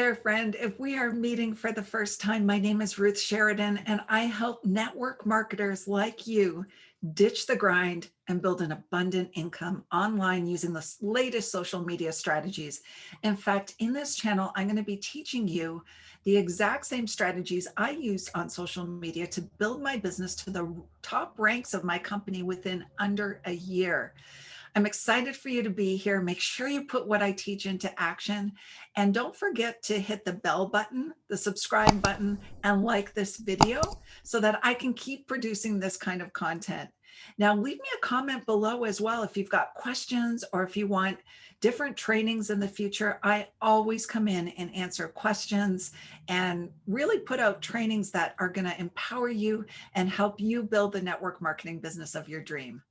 there, friend. If we are meeting for the first time, my name is Ruth Sheridan, and I help network marketers like you ditch the grind and build an abundant income online using the latest social media strategies. In fact, in this channel, I'm going to be teaching you the exact same strategies I used on social media to build my business to the top ranks of my company within under a year. I'm excited for you to be here. Make sure you put what I teach into action. And don't forget to hit the bell button, the subscribe button, and like this video so that I can keep producing this kind of content. Now, leave me a comment below as well if you've got questions or if you want different trainings in the future. I always come in and answer questions and really put out trainings that are going to empower you and help you build the network marketing business of your dream.